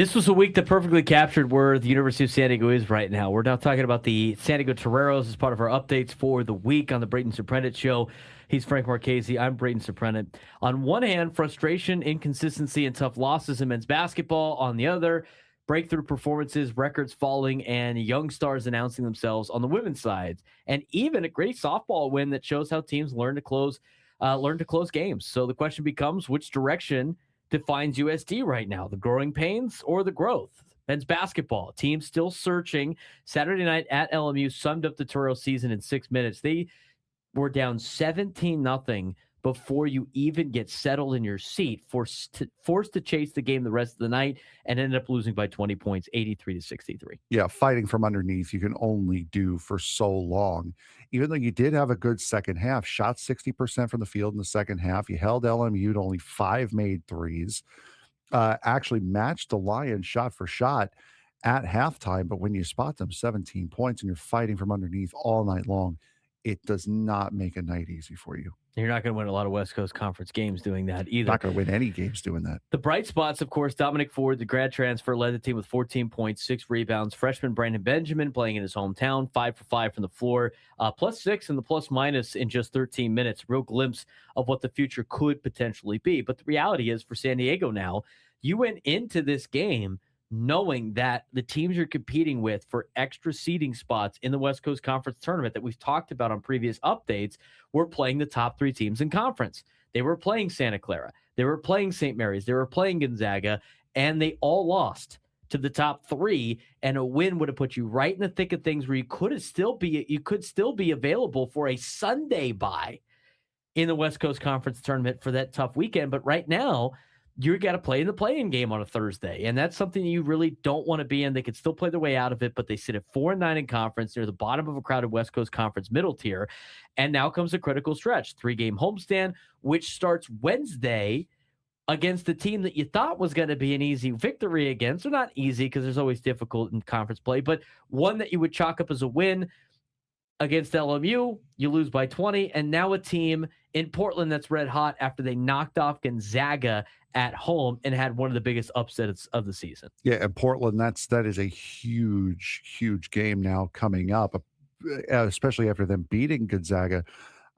This was a week that perfectly captured where the University of San Diego is right now. We're now talking about the San Diego Toreros as part of our updates for the week on the Braden Surprenant Show. He's Frank Marchese. I'm Braden Surprenant. On one hand, frustration, inconsistency, and tough losses in men's basketball. On the other, breakthrough performances, records falling, and young stars announcing themselves on the women's side. And even a great softball win that shows how teams learn to close games. So the question becomes, which direction defines USD right now, the growing pains or the growth? Men's basketball, team still searching. Saturday night at LMU summed up the Toro season in 6 minutes. They were down 17-0 before you even get settled in your seat, forced to chase the game the rest of the night, and ended up losing by 20 points, 83-63. Yeah, fighting from underneath, you can only do for so long. Even though you did have a good second half, shot 60% from the field in the second half. You held LMU to only 5 made threes, actually matched the Lions shot for shot at halftime. But when you spot them 17 points and you're fighting from underneath all night long, it does not make a night easy for you. You're not going to win a lot of West Coast Conference games doing that either. Not going to win any games doing that. The bright spots, of course, Dominic Ford, the grad transfer, led the team with 14 points, 6 rebounds. Freshman Brandon Benjamin playing in his hometown, 5 for 5 from the floor, +6 in the plus-minus in just 13 minutes. Real glimpse of what the future could potentially be. But the reality is for San Diego now, you went into this game knowing that the teams you're competing with for extra seeding spots in the West Coast Conference tournament that we've talked about on previous updates were playing the top 3 teams in conference. They were playing Santa Clara. They were playing St. Mary's. They were playing Gonzaga, and they all lost to the top 3, and a win would have put you right in the thick of things where you could still be available for a Sunday bye in the West Coast Conference tournament for that tough weekend. But right now, you got to play in the play-in game on a Thursday, and that's something you really don't want to be in. They could still play their way out of it, but they sit at 4-9 in conference. They're the bottom of a crowded West Coast Conference middle tier, and now comes a critical stretch. 3-game homestand, which starts Wednesday against the team that you thought was going to be an easy victory against. Or not easy, because there's always difficult in conference play, but one that you would chalk up as a win. Against LMU, you lose by 20, and now a team in Portland that's red hot after they knocked off Gonzaga at home and had one of the biggest upsets of the season. Yeah, and Portland, that is a huge, huge game now coming up, especially after them beating Gonzaga.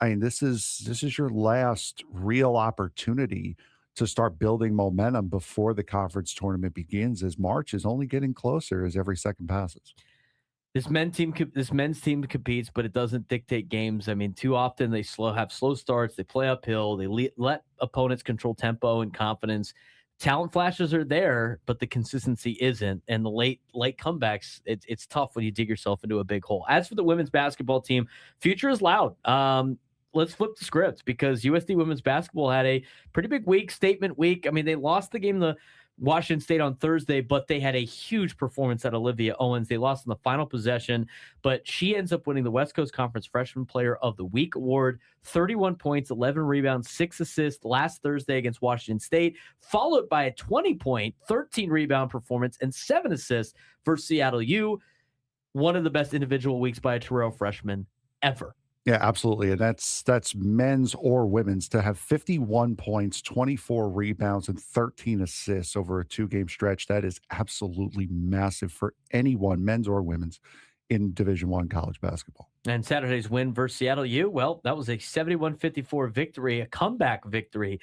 I mean, this is your last real opportunity to start building momentum before the conference tournament begins, as March is only getting closer as every second passes. This men's team competes, but it doesn't dictate games. I mean, too often they have slow starts. They play uphill. They let opponents control tempo and confidence. Talent flashes are there, but the consistency isn't. And the late comebacks, it's tough when you dig yourself into a big hole. As for the women's basketball team, future is loud. Let's flip the script, because USD women's basketball had a pretty big week, statement week. I mean, they lost the game to Washington State on Thursday, but they had a huge performance at Olivia Owens. They lost in the final possession, but she ends up winning the West Coast Conference Freshman Player of the Week award. 31 points, 11 rebounds, 6 assists last Thursday against Washington State, followed by a 20-point, 13-rebound performance and 7 assists for Seattle U. One of the best individual weeks by a Torero freshman ever. Yeah, absolutely. And that's men's or women's to have 51 points, 24 rebounds, and 13 assists over a 2-game stretch. That is absolutely massive for anyone, men's or women's, in Division I college basketball. And Saturday's win versus Seattle U, well, that was a 71-54 victory, a comeback victory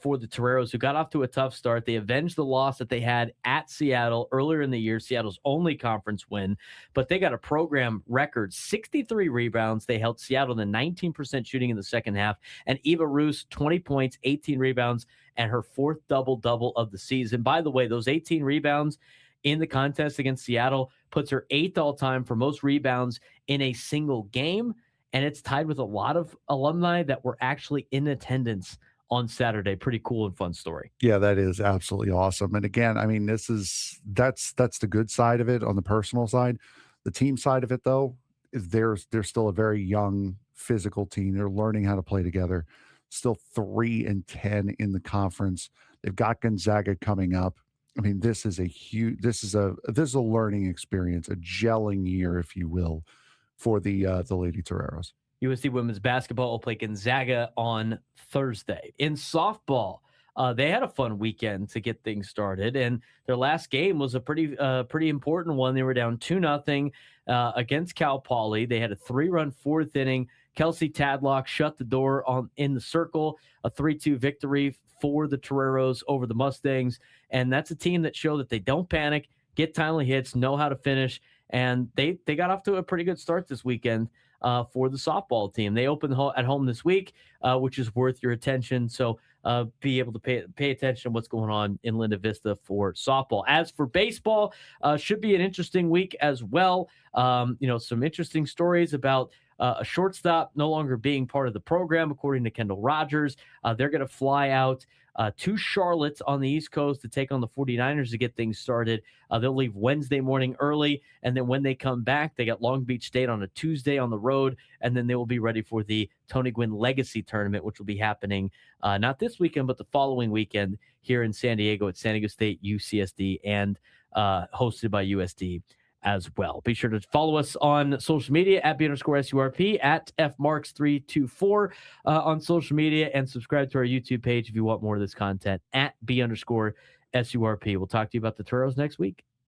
for the Toreros, who got off to a tough start. They avenged the loss that they had at Seattle earlier in the year, Seattle's only conference win, but they got a program record 63 rebounds. They held Seattle to 19% shooting in the second half, and Eva Roos, 20 points, 18 rebounds, and her 4th double-double of the season. By the way, those 18 rebounds in the contest against Seattle puts her 8th all-time for most rebounds in a single game, and it's tied with a lot of alumni that were actually in attendance on Saturday. Pretty cool and fun story. Yeah, that is absolutely awesome. And again, I mean, that's the good side of it. On the personal side, the team side of it, though, is they're still a very young physical team. They're learning how to play together. Still 3-10 in the conference. They've got Gonzaga coming up. I mean, this is a learning experience, a gelling year, if you will, for the Lady Toreros. USD women's basketball will play Gonzaga on Thursday. In softball, they had a fun weekend to get things started, and their last game was a pretty important one. They were down 2-0 against Cal Poly. They had a 3-run fourth inning. Kelsey Tadlock shut the door on in the circle, a 3-2 victory for the Toreros over the Mustangs. And that's a team that showed that they don't panic, get timely hits, know how to finish. And they got off to a pretty good start this weekend for the softball team. They open at home this week, which is worth your attention. So be able to pay attention to what's going on in Linda Vista for softball. As for baseball, should be an interesting week as well. Some interesting stories about a shortstop no longer being part of the program, according to Kendall Rogers. They're going to fly out to Charlotte on the East Coast to take on the 49ers to get things started. They'll leave Wednesday morning early, and then when they come back, they got Long Beach State on a Tuesday on the road, and then they will be ready for the Tony Gwynn Legacy Tournament, which will be happening not this weekend, but the following weekend here in San Diego at San Diego State, UCSD, and hosted by USD as well. Be sure to follow us on social media at B_SURP, at FMarks324 on social media, and subscribe to our YouTube page if you want more of this content at B_SURP. We'll talk to you about the Toreros next week.